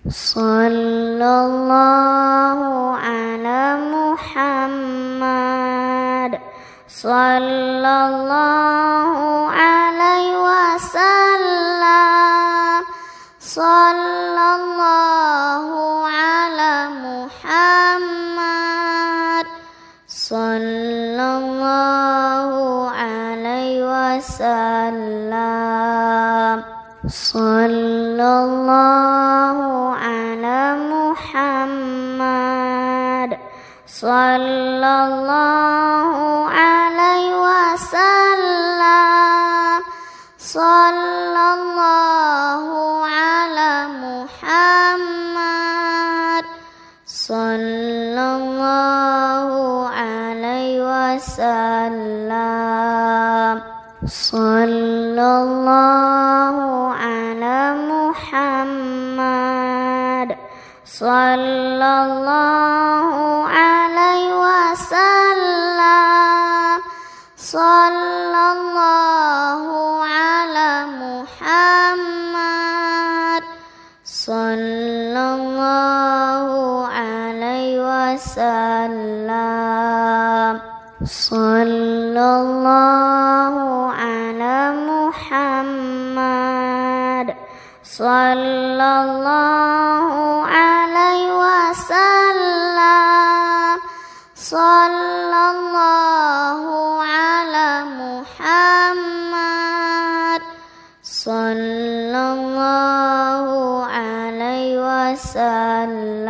Sallallahu ala Muhammad. Sallallahu alaihi wasallam. Sallallahu ala Muhammad. Sallallahu alaihi wasallam. Sallallahu ala Muhammad. Sallallahu alaihi wasallam. Sallallahu ala Muhammad. Sallallahu alaihi wasallam. Sallallahu ala Muhammad. Sallallahu alaihi wasallam. Sallallahu ala Muhammad. Sallallahu alaihi wasallam. Sallallahu ala Muhammad. Sallallahu alaihi wasallam. Sallallahu ala Muhammad. Sallallahu alaihi wasallam.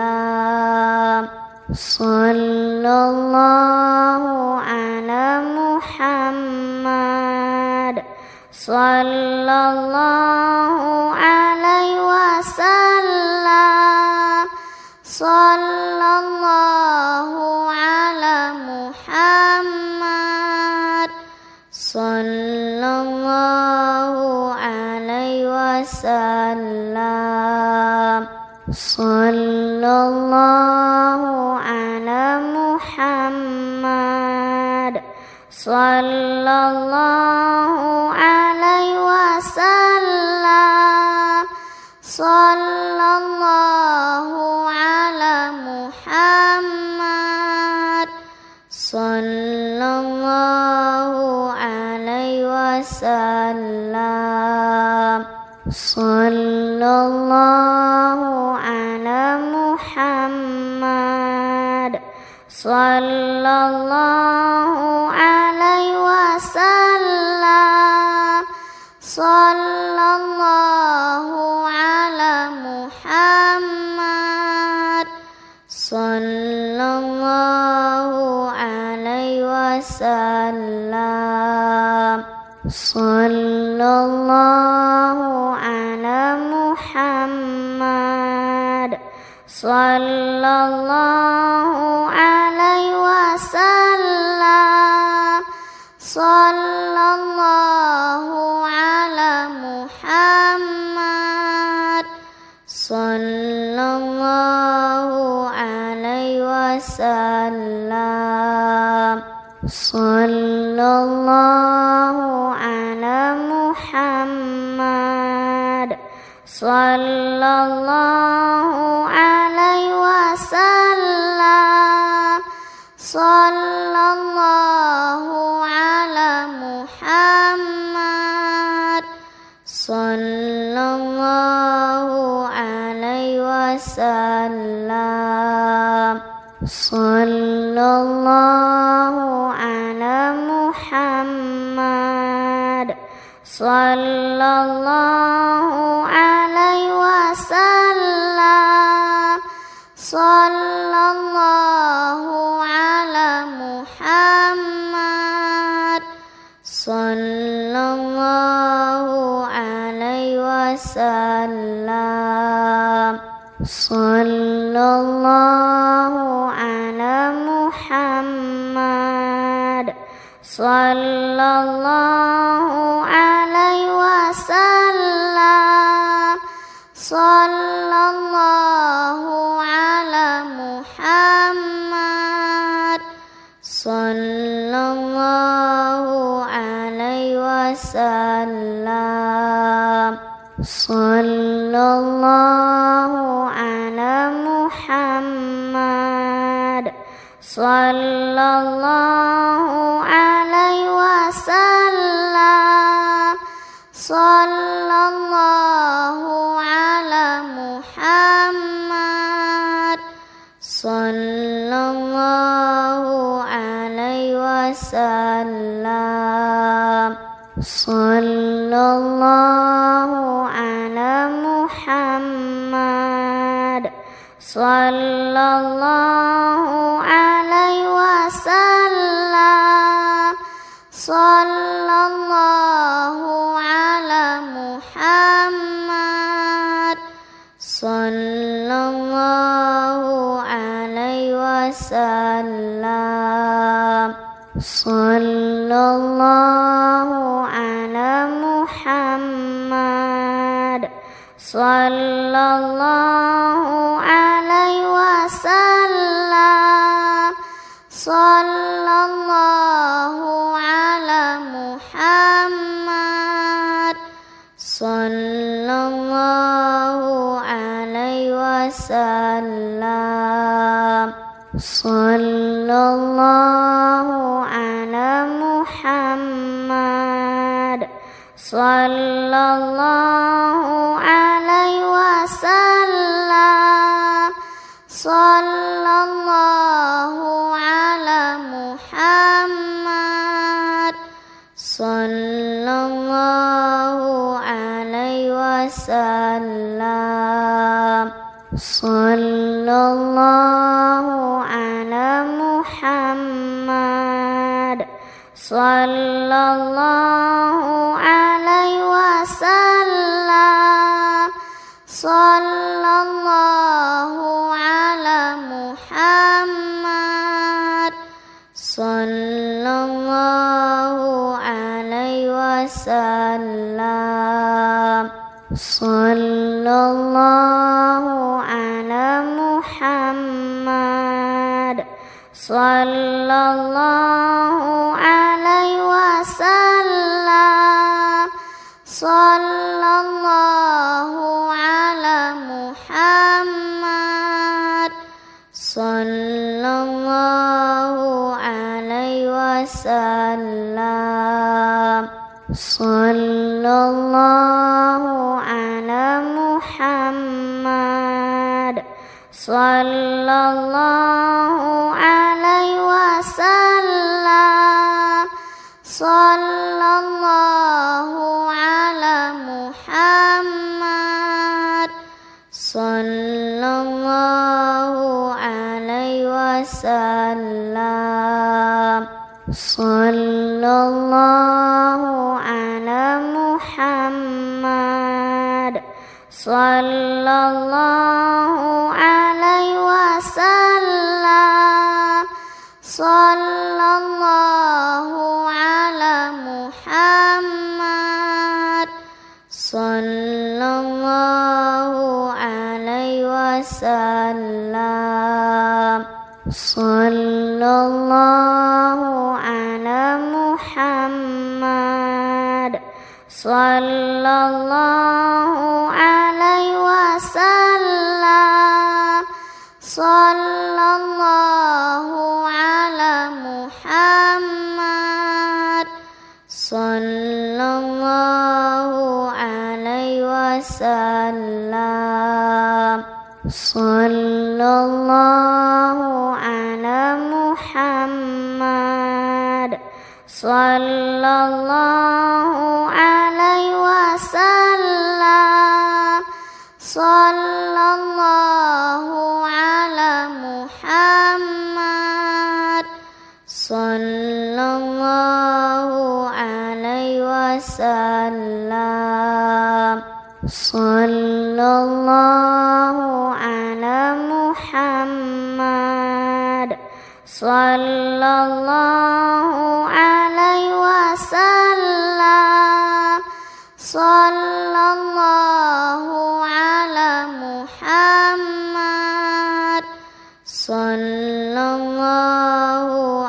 Sallallahu ala Muhammad. Sallallahu alaihi wasallam. Sallallahu ala Muhammad. Sallallahu alaihi wasallam. Sallallahu ala Muhammad. Sallallahu alaihi wasallam. Sallallahu ala Muhammad. Sallallahu alaihi wasallam. Sallallahu ala Muhammad. Sallallahu alaihi wasallam. Sallallahu ala Muhammad. Sallallahu alaihi wasallam. Sallallahu ala Muhammad. Sallallahu alaihi wasallam. Sallallahu ala Muhammad. Sallallahu alaihi wasallam. Sallallahu ala Muhammad. Sallallahu alaihi wasallam. Sallallahu ala Muhammad. Sallallahu alaihi wasallam. Sallallahu ala Muhammad. Sallallahu alaihi wasallam. Sallallahu ala Muhammad. Sallallahu alaihi wasallam. Sallallahu ala Muhammad. Sallallahu alaihi wasallam. Sallallahu ala Muhammad. Sallallahu alaihi wasallam. Sallallahu ala Muhammad. Sallallahu alaihi wasallam. Sallallahu ala Muhammad. Sallallahu alaihi wasallam. Sallallahu ala Muhammad. Sallallahu alaihi wasallam. Sallallahu ala Muhammad. Sallallahu alaihi wasallam. Sallallahu ala Muhammad. Sallallahu alaihi wasallam. Sallallahu ala Muhammad. Sallallahu alaihi wasallam. Sallallahu ala Muhammad. Sallallahu alaihi wasallam. Sallallahu ala Muhammad. Sallallahu alaihi wasallam. Sallallahu ala Muhammad. Sallallahu alaihi wasallam. Sallallahu ala Muhammad. Sallallahu alaihi wasallam. Sallallahu ala Muhammad. Sallallahu alaihi wasallam. Sallallahu ala Muhammad. Sallallahu alaihi wasallam. Sallallahu ala Muhammad. Sallallahu alaihi wasallam. Sallallahu ala Muhammad. Sallallahu alaihi wasallam. Sallallahu ala Muhammad. Sallallahu alaihi wasallam. Sallallahu ala Muhammad. Sallallahu alaihi wasallam. Sallallahu ala Muhammad. Sallallahu alaihi wasallam. Sallallahu ala Muhammad. Sallallahu alaihi wasallam. Sallallahu ala Muhammad. Sallallahu alaihi wasallam. Sallallahu ala Muhammad. Sallallahu alaihi wasallam. Sallallahu ala Muhammad. Sallallahu alaihi wasallam. Sallallahu ala Muhammad. Sallallahu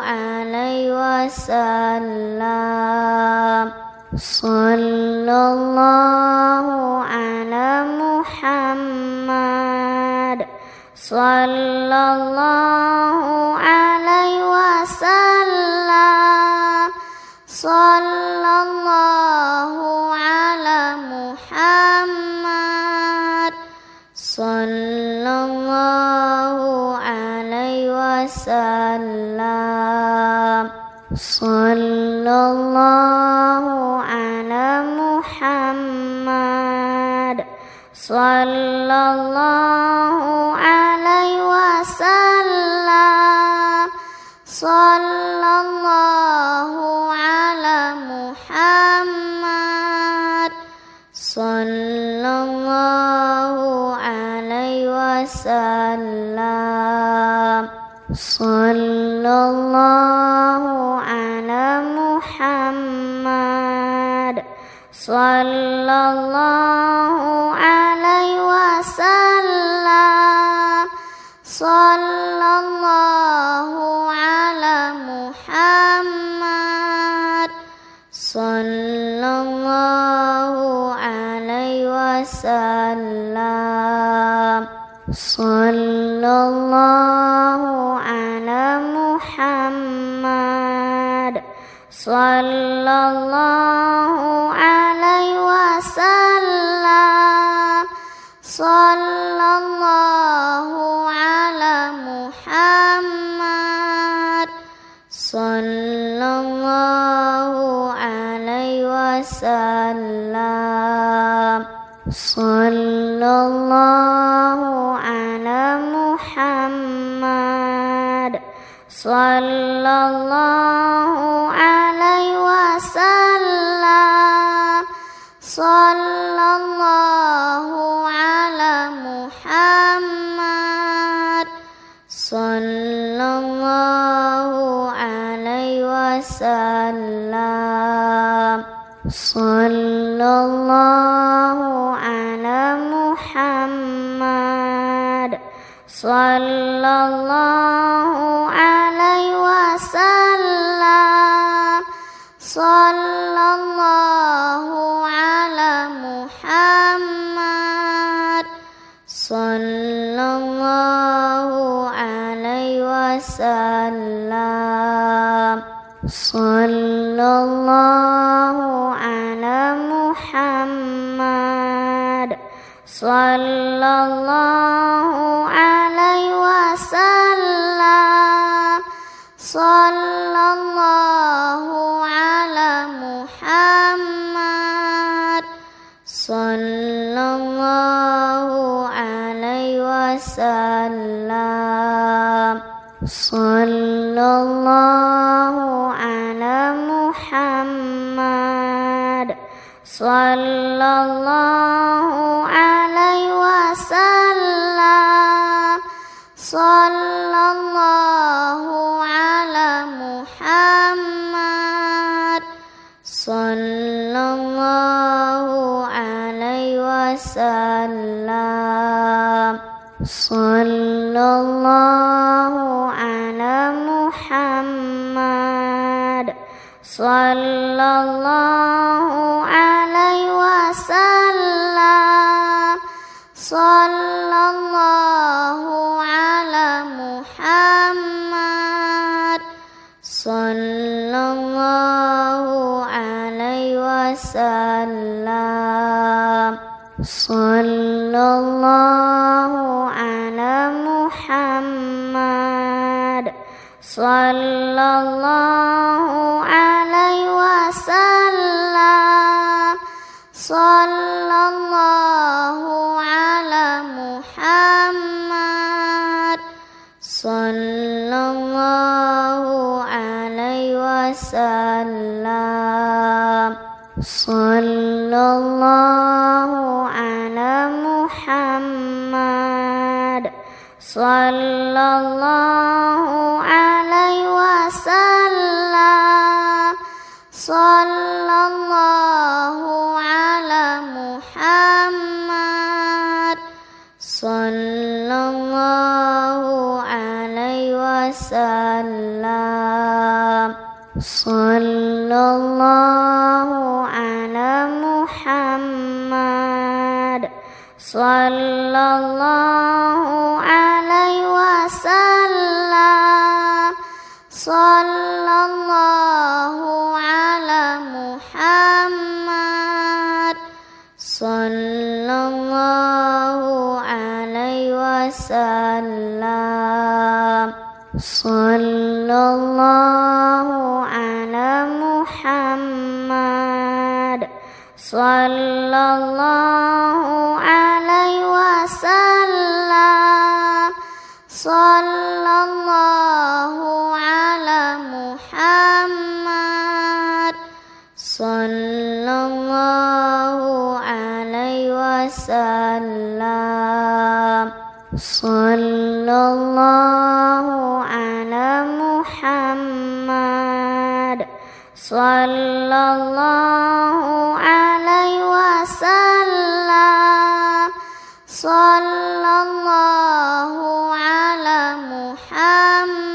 alaihi wasallam. Sallallahu sallallahu alaihi wasallam, sallallahu ala Muhammad, sallallahu alaihi wasallam, sallallahu ala Muhammad, sallallahu alaihi wasallam, sallallahu ala Muhammad, sallallahu alaihi wasallam, sallallahu ala Muhammad, sallallahu alaihi wasallam, sallallahu ala Muhammad, sallallahu alaihi wasallam, sallallahu ala Muhammad, sallallahu alaihi wasallam, sallallahu ala Muhammad, sallallahu alaihi wasallam, sallallahu ala Muhammad, sallallahu alaihi wasallam, sallallahu ala Muhammad, sallallahu alaihi wasallam, sallallahu ala Muhammad, sallallahu alaihi wasallam, sallallahu ala Muhammad, sallallahu alaihi wasallam, sallallahu ala Muhammad, sallallahu alaihi wasallam, sallallahu ala Muhammad, sallallahu alaihi wasallam, sallallahu ala Muhammad, sallallahu alaihi wasallam, sallallahu ala Muhammad, sallallahu alaihi wasallam, sallallahu ala Muhammad, sallallahu alaihi wasallam, sallallahu ala Muhammad, sallallahu alaihi wasallam, sallallahu ala Muhammad, sallallahu alaihi wasallam, sallallahu ala Muhammad, sallallahu alaihi wasallam, sallallahu ala Muhammad, sallallahu alaihi wasallam, sallallahu ala Muhammad, sallallahu alaihi wasallam, sallallahu ala Muhammad, sallallahu alaihi wasallam. Sallallahu ala Muhammad. Sallallahu alaihi wasallam. Sallallahu ala Muhammad. Sallallahu alaihi wasallam. Sallallahu ala Muhammad. Sallallahu alaihi wasallam. Sallallahu ala Muhammad. Sallallahu alaihi wasallam. Sallallahu ala Muhammad.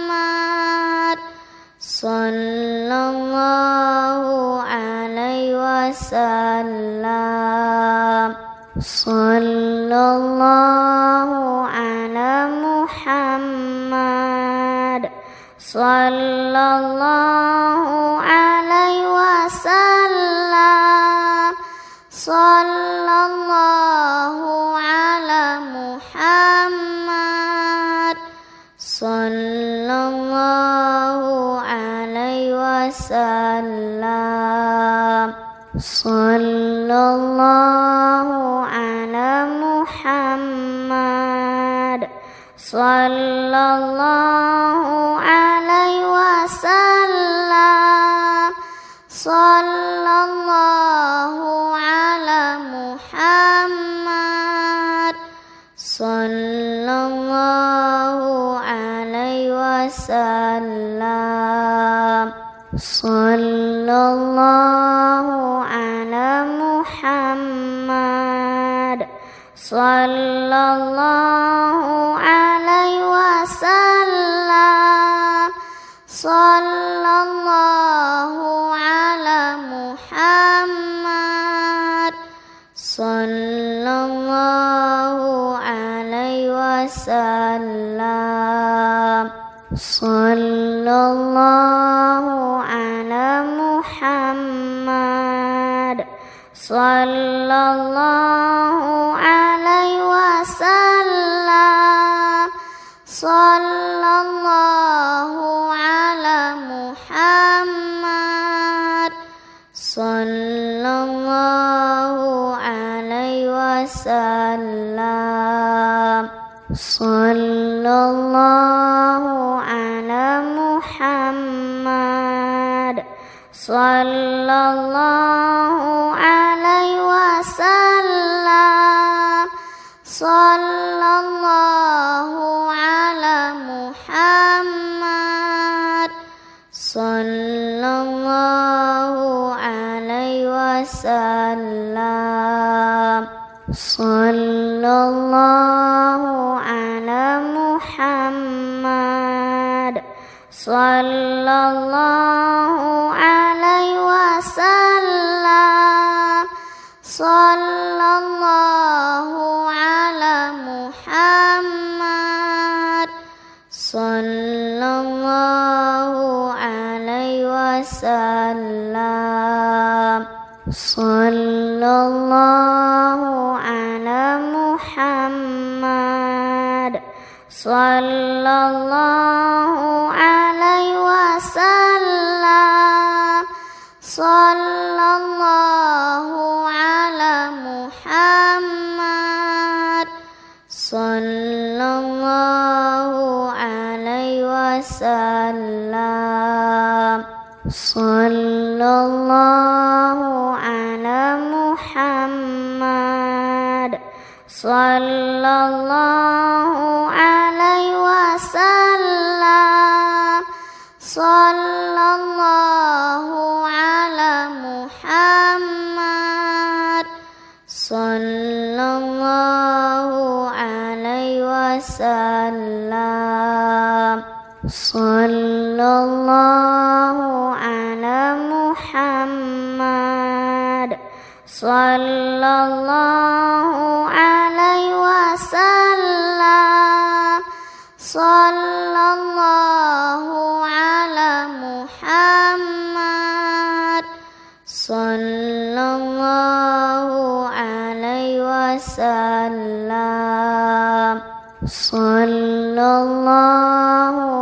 Sallallahu alaihi wasallam. Sallallahu ala Muhammad. Sallallahu alaihi wasallam. Sallallahu ala Muhammad. Sallallahu alaihi wasallam. Sallallahu ala Muhammad. Sallallahu alaihi wasallam. Sallallahu ala Muhammad. Sallallahu alaihi wasallam. Sallallahu ala Muhammad. Sallallahu alaihi wasallam. Sallallahu ala Muhammad. Sallallahu alaihi wasallam. Sallallahu ala Muhammad. Sallallahu alaihi wasallam. Sallallahu ala Muhammad. Sallallahu alaihi wasallam. Sallallahu ala Muhammad. Sallallahu alaihi wasallam. Sallallahu ala Muhammad. Sallallahu alaihi wasallam. Sallallahu ala Muhammad. Sallallahu alaihi wasallam. Sallallahu ala Muhammad. Sallallahu alaihi wasallam. Sallallahu ala Muhammad. Sallallahu alaihi wasallam. Sallallahu ala Muhammad. Sallallahu alaihi wasallam. Sallallahu ala Muhammad. Sallallahu alaihi wasallam. Sallallahu ala Muhammad. Sallallahu alaihi wasallam. Sallallahu ala Muhammad. Sallallahu alaihi wasallam. sallallahu alaihi wasallam. Sallallahu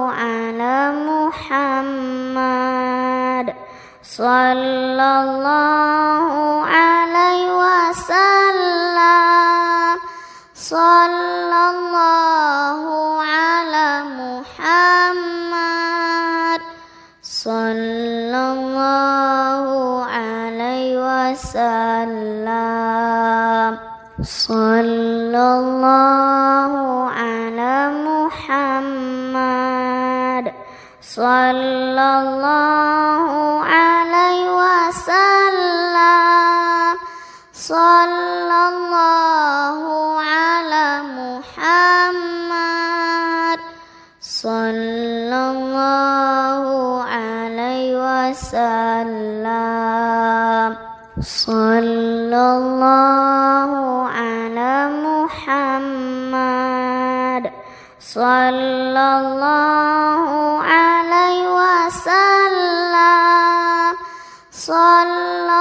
ala Muhammad. Sallallahu alaihi wasallam. Sallallahu ala Muhammad. Sallallahu alaihi wasallam. Sallallahu ala Muhammad. Sallallahu alaihi wasallam. Sallallahu ala Muhammad. Sallallahu alaihi wasallam. Sallallahu ala Muhammad. Sallallahu alaihi wasallam. Sallallahu ala Muhammad. Sallallahu alaihi wasallam. Sallallahu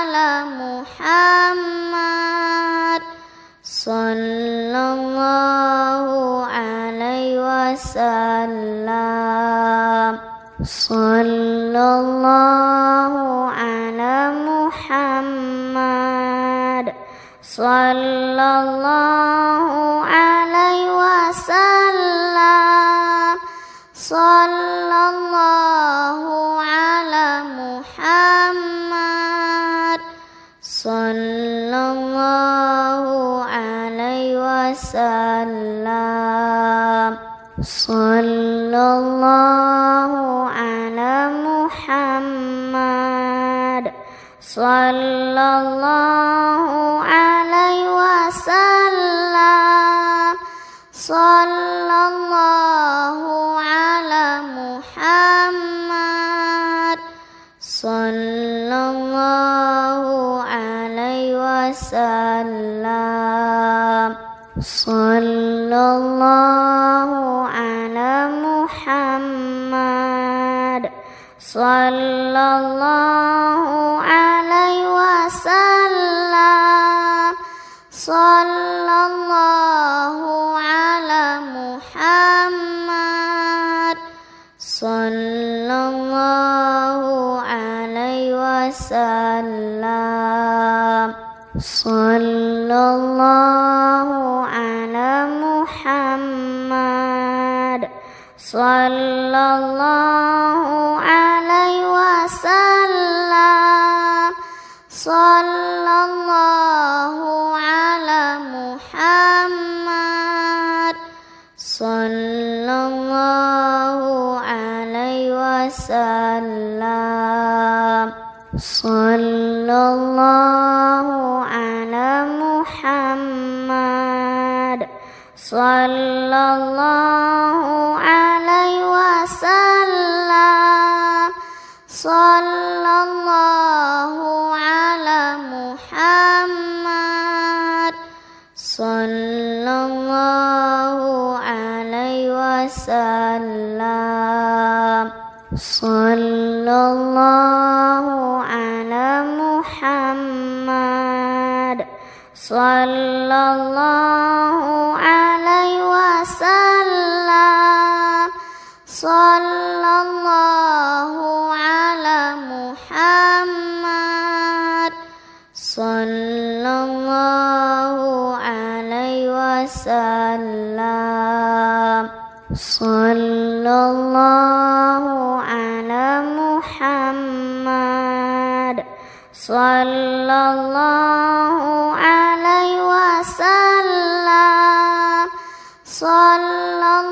ala Muhammad. Sallallahu alaihi wasallam. Sallallahu ala Muhammad. Sallallahu alaihi wasallam. Sallallahu ala Muhammad. Sallallahu alaihi wasallam. Sallallahu ala Muhammad. Sallallahu alaihi wasallam. Sallallahu ala Muhammad. Sallallahu alaihi wasallam. Sallallahu ala Muhammad. Sallallahu alaihi wasallam. Sallallahu ala Muhammad. Sallallahu alaihi wasallam. Sallallahu ala Muhammad. Sallallahu alaihi wasallam. Sallallahu ala Muhammad. Sallallahu alaihi wasallam. Sallallahu ala Muhammad. Sallallahu alaihi wasallam. Sallallahu ala Muhammad. Sallallahu alaihi wasallam. Sallallahu ala Muhammad. Sallallahu alaihi wasallam. Sallallahu ala Muhammad. Sallallahu alaihi wasallam. Sallallahu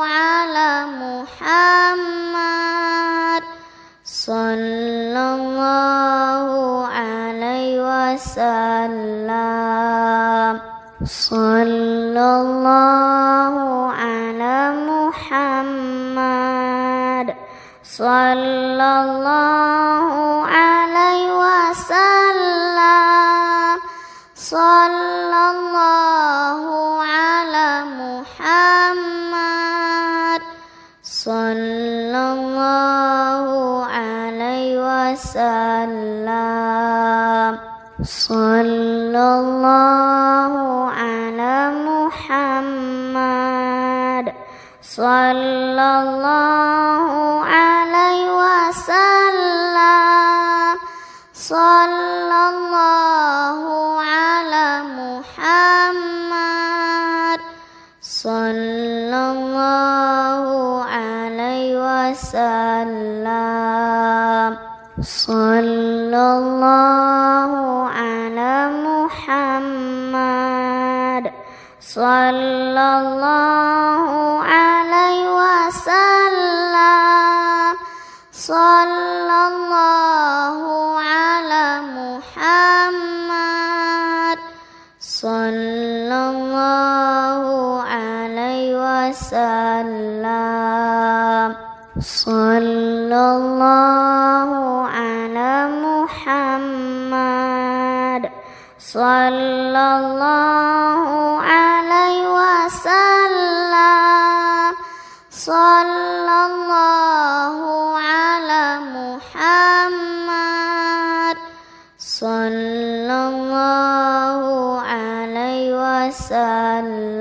ala Muhammad. Sallallahu alaihi wasallam. Sallallahu ala Muhammad. Sallallahu alaihi wasallam. Sallallahu ala Muhammad. Sallallahu alaihi wasallam. Sallallahu ala Muhammad. Sallallahu alaihi wasallam. Sallallahu ala Muhammad. Sallallahu alaihi wasallam. Sallallahu ala Muhammad. Sallallahu alaihi wasallam. Sallallahu ala Muhammad. Sallallahu alaihi wasallam. Sallallahu ala Muhammad. Sallallahu alaihi wasallam. Sallallahu ala Muhammad. Sallallahu alaihi wasallam.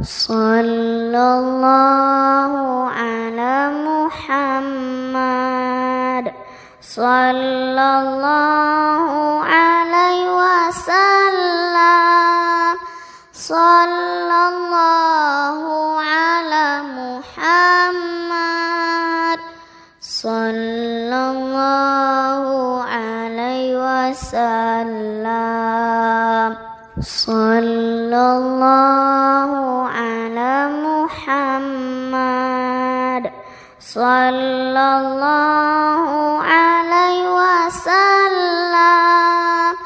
Sallallahu ala Muhammad. Sallallahu alaihi wasallam. Sallallahu ala Muhammad. Sallallahu alaihi wasallam. Sallallahu ala Muhammad. Sallallahu alaihi wasallam.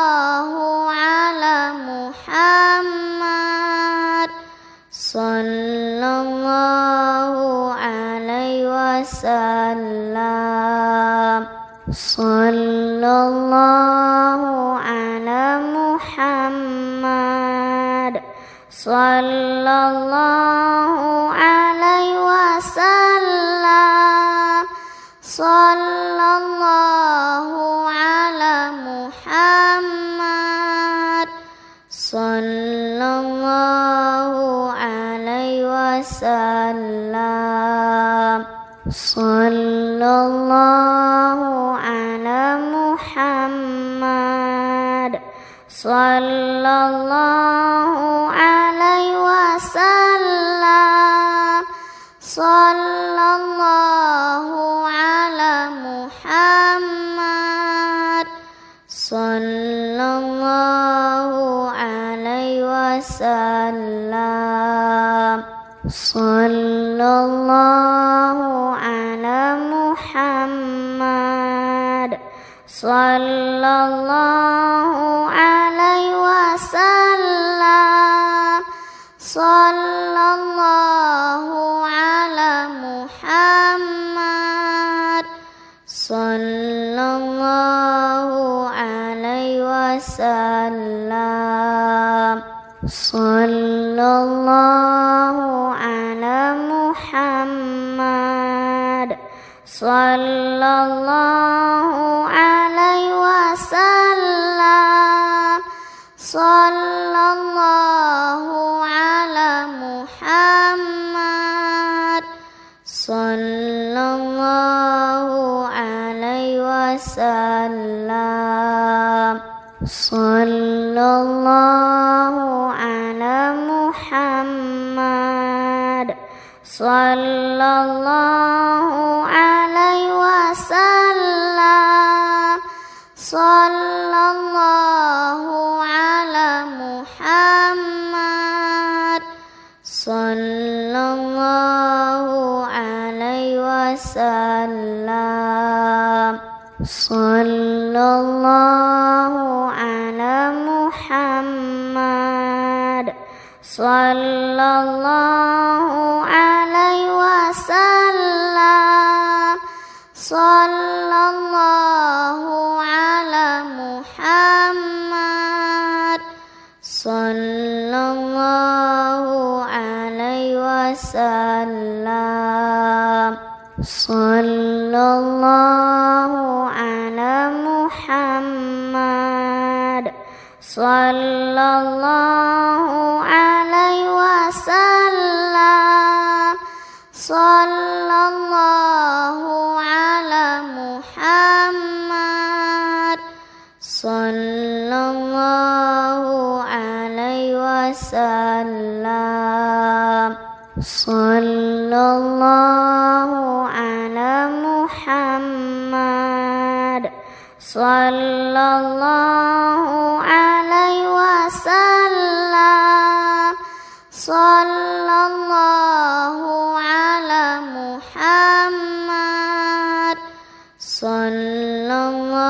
Sallallahu ala Muhammad. Sallallahu alaihi wasallam. Sallallahu ala Muhammad. Sallallahu alaihi wasallam. Sallallahu ala Muhammad. Sallallahu alaihi wasallam. Sallallahu ala Muhammad. Sallallahu alaihi wasallam. Sallallahu ala Muhammad. Sallallahu alaihi wasallam. Sallallahu ala Muhammad. Sallallahu alaihi wasallam. Sallallahu ala Muhammad. Sallallahu alaihi wasallam. Sallallahu ala Muhammad. Sallallahu alaihi wasallam. Sallallahu ala Muhammad. Sallallahu alaihi wasallam. Sallallahu ala Muhammad. Sallallahu alaihi wasallam. Sallallahu ala Muhammad. Sallallahu alaihi wasallam. Sallallahu ala Muhammad. Sallallahu alaihi wasallam. Sallallahu ala Muhammad. Sallallahu alaihi wasallam. Sallallahu ala Muhammad. Sallallahu alaihi wasallam. Sallallahu ala Muhammad. Sallallahu alaihi wasallam. Sallallahu ala Muhammad. Sallallahu alaihi wasallam. Sallallahu ala Muhammad. Sallallahu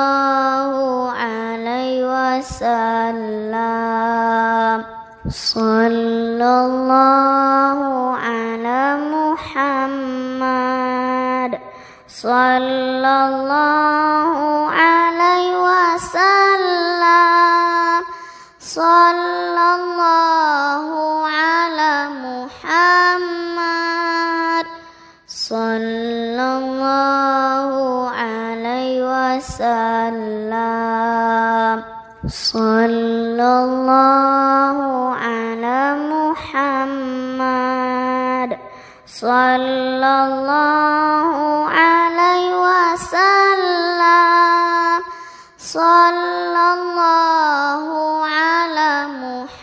alaihi wasallam. Sallallahu ala Muhammad. Sallallahu alaihi wasallam. Sallallahu ala Muhammad. Sallallahu alaihi wasallam. Sallallahu ala Muhammad. Sallallahu alaihi wasallam. Sallallahu ala Muhammad.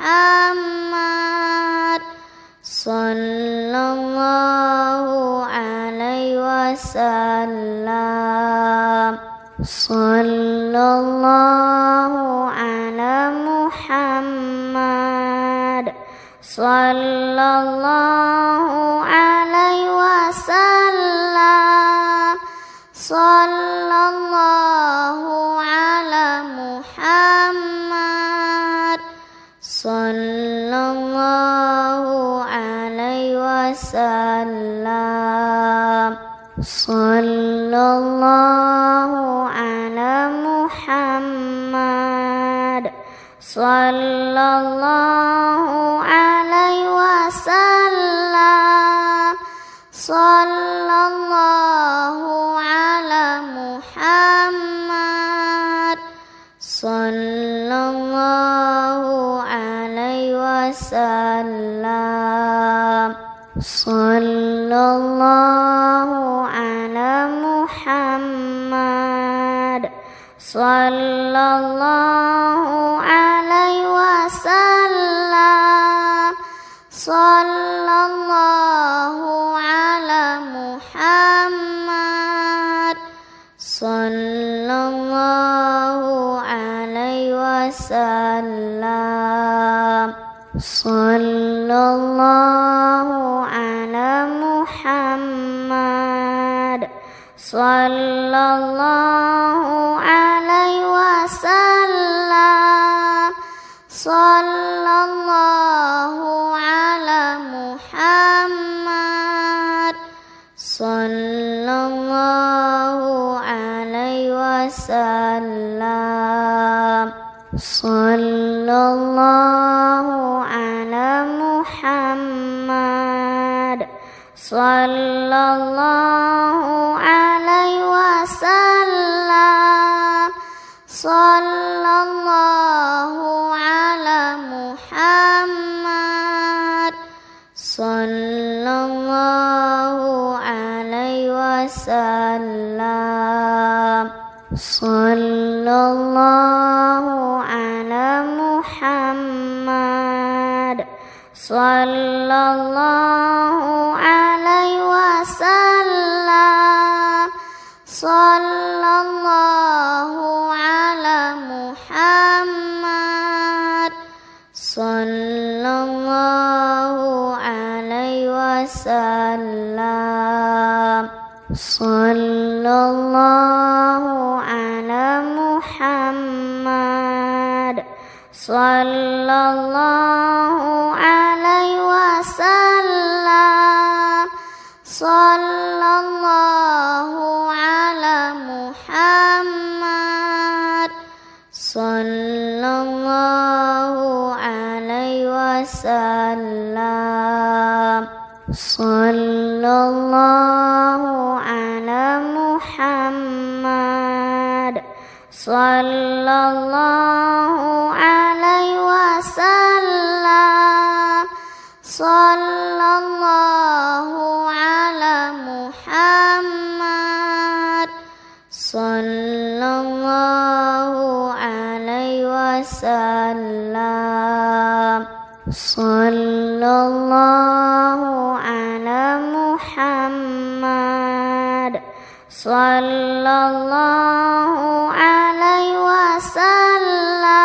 Sallallahu alaihi wasallam. Sallallahu ala Muhammad. Sallallahu alaihi wasallam. Sallallahu ala Muhammad. Sallallahu alaihi wasallam. Sallallahu ala Muhammad. Sallallahu alaihi wasallam. Sallallahu ala Muhammad. Sallallahu alaihi wasallam. Sallallahu ala Muhammad. Sallallahu alaihi wasallam. Sallallahu ala Muhammad. Sallallahu alaihi wasallam. Sallallahu ala Muhammad. Sallallahu alaihi wasallam. Sallallahu ala Muhammad. Sallallahu alaihi wasallam. Sallallahu ala Muhammad. Sallallahu alaihi wasallam. Sallallahu ala Muhammad. Sallallahu alaihi wasallam. Sallallahu ala Muhammad. Sallallahu alaihi wasallam. Sallallahu ala Muhammad. Sallallahu alaihi wasallam. Sallallahu ala Muhammad. Sallallahu alaihi wasallam. Sallallahu ala Muhammad. Sallallahu alaihi wasallam. Sallallahu Muhammad sallallahu alaihi wasallam. Sallallahu ala Muhammad sallallahu alaihi wasallam. Sallallahu ala Muhammad sallallahu alaihi wasallam.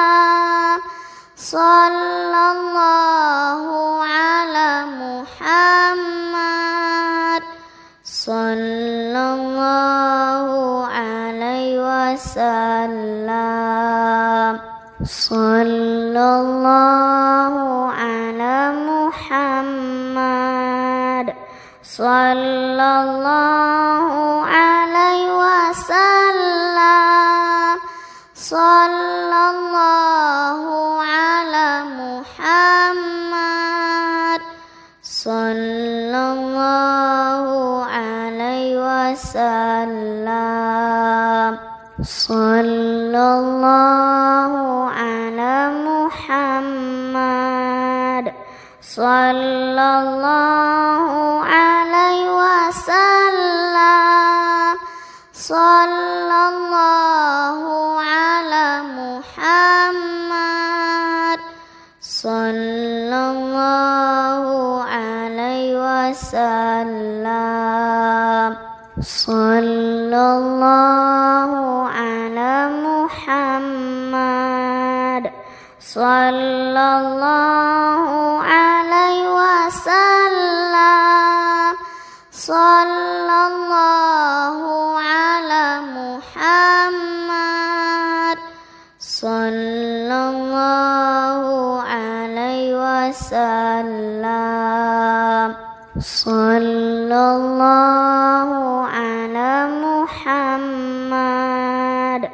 Sallallahu ala Muhammad sallallahu alaihi wasallam. Sallallahu ala Muhammad sallallahu alaihi wasallam. Sallallahu ala Muhammad sallallahu alaihi wasallam. Sallallahu ala Muhammad sallallahu alaihi wasallam. Sallallahu ala Muhammad sallallahu alaihi wasallam. Sallallahu ala Muhammad sallallahu alaihi wasallam. Sallallahu ala Muhammad sallallahu alaihi wasallam. Sallallahu ala Muhammad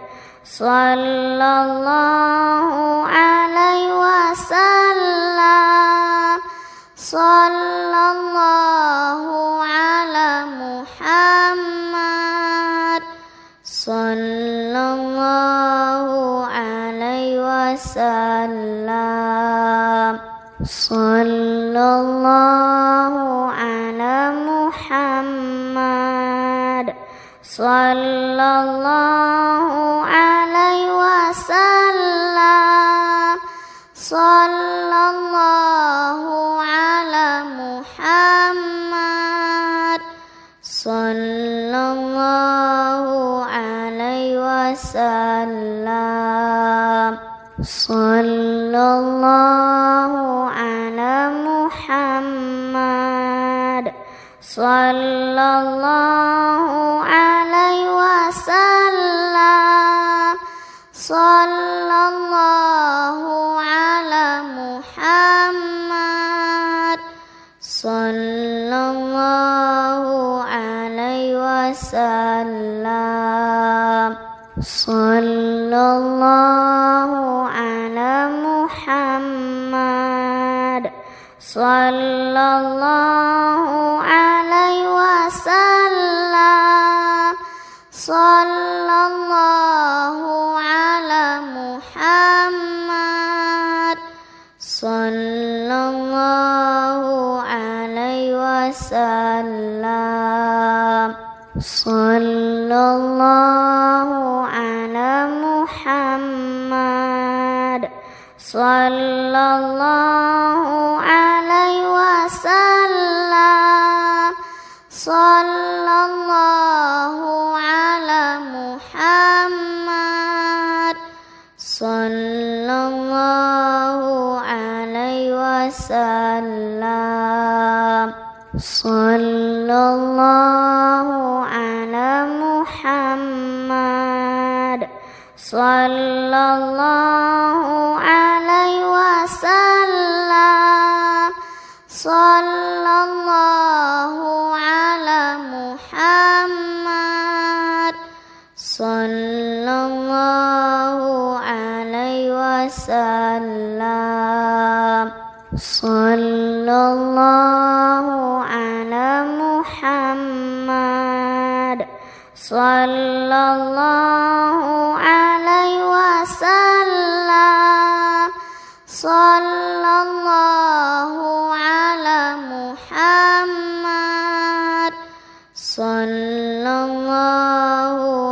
sallallahu alaihi wasallam. Sallallahu ala Muhammad sallallahu alaihi wasallam. Sallallahu ala Muhammad sallallahu alaihi wasallam. Sallallahu ala Muhammad sallallahu alaihi wasallam. Sallallahu ala Muhammad sallallahu alaihi wasallam. Sallallahu ala Muhammad sallallahu alaihi wasallam. Sallallahu ala Muhammad sallallahu alaihi wasallam. Sallallahu ala Muhammad sallallahu alaihi wasallam. Sallallahu ala Muhammad sallallahu alaihi wasallam. Sallallahu ala Muhammad sallallahu alaihi wasallam. Sallallahu ala Muhammad sallallahu alaihi wasallam. Sallallahu ala Muhammad sallallahu alaihi wasallam. Sallallahu ala Muhammad sallallahu alaihi wasallam, sallallahu ala Muhammad, sallallahu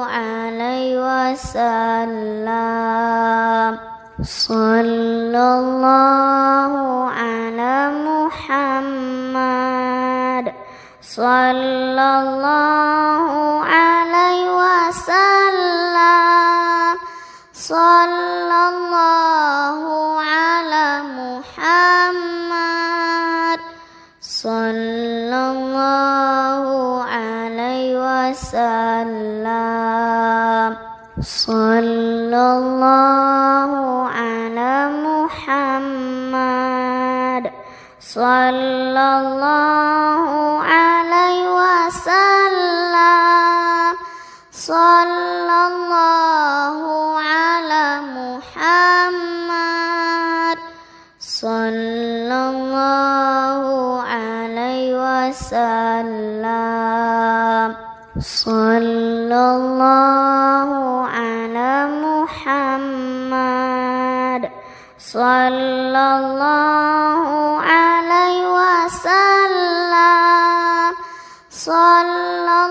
alaihi wasallam, sallallahu ala Muhammad, sallallahu alaihi wasallam, sallallahu ala Muhammad, sallallahu alaihi wasallam, sallallahu ala Muhammad, sallallahu alaihi wasallam, sallallahu ala Muhammad, sallallahu alaihi wasallam, sallallahu ala Muhammad, sallallahu alaihi wasallam, sallallahu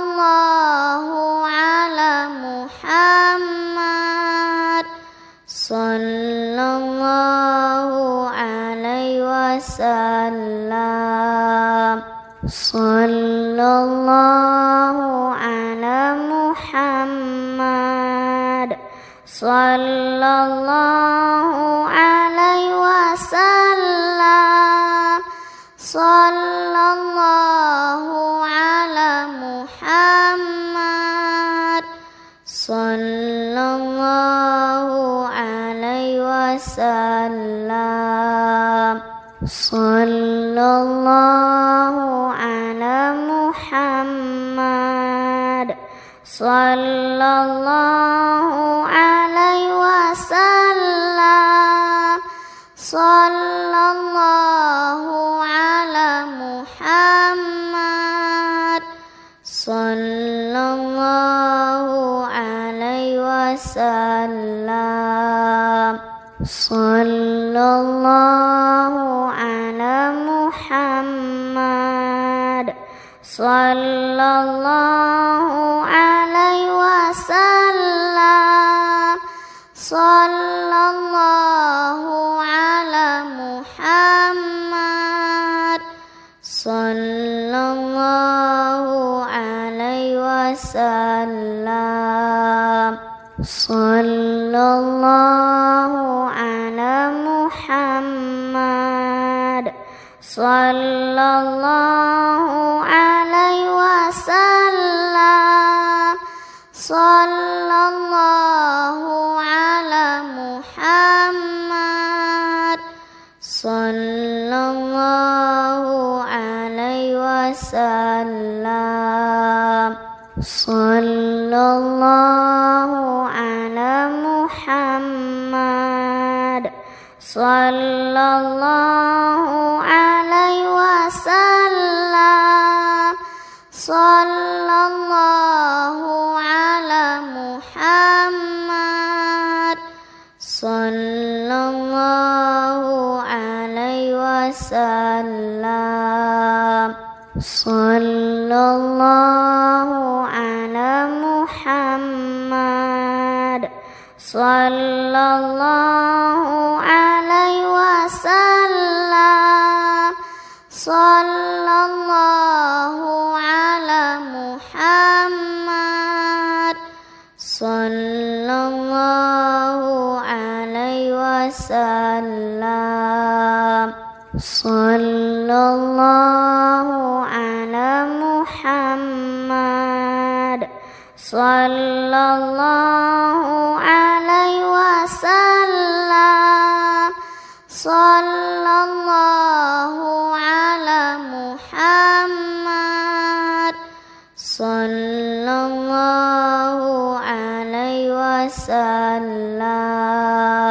ala Muhammad, sallallahu alaihi wasallam, sallallahu ala Muhammad, sallallahu alaihi wasallam, sallallahu ala Muhammad, sallallahu alaihi wasallam, sallallahu ala Muhammad, sallallahu alaihi wasallam, sallallahu ala Muhammad, sallallahu alaihi wasallam, sallallahu ala Muhammad, sallallahu alaihi wasallam, sallallahu ala Muhammad, sallallahu alaihi wasallam, sallallahu ala Muhammad, sallallahu alaihi wasallam, sallallahu ala Muhammad, sallallahu alaihi wasallam, sallallahu ala Muhammad, sallallahu alaihi wasallam, sallallahu ala Muhammad, sallallahu alaihi wasallam, sallallahu ala Muhammad, sallallahu alaihi wasallam, sallallahu ala Muhammad, sallallahu alaihi wasallam, sallallahu ala Muhammad, sallallahu alaihi wasallam, sallallahu ala Muhammad, sallallahu alaihi wasallam.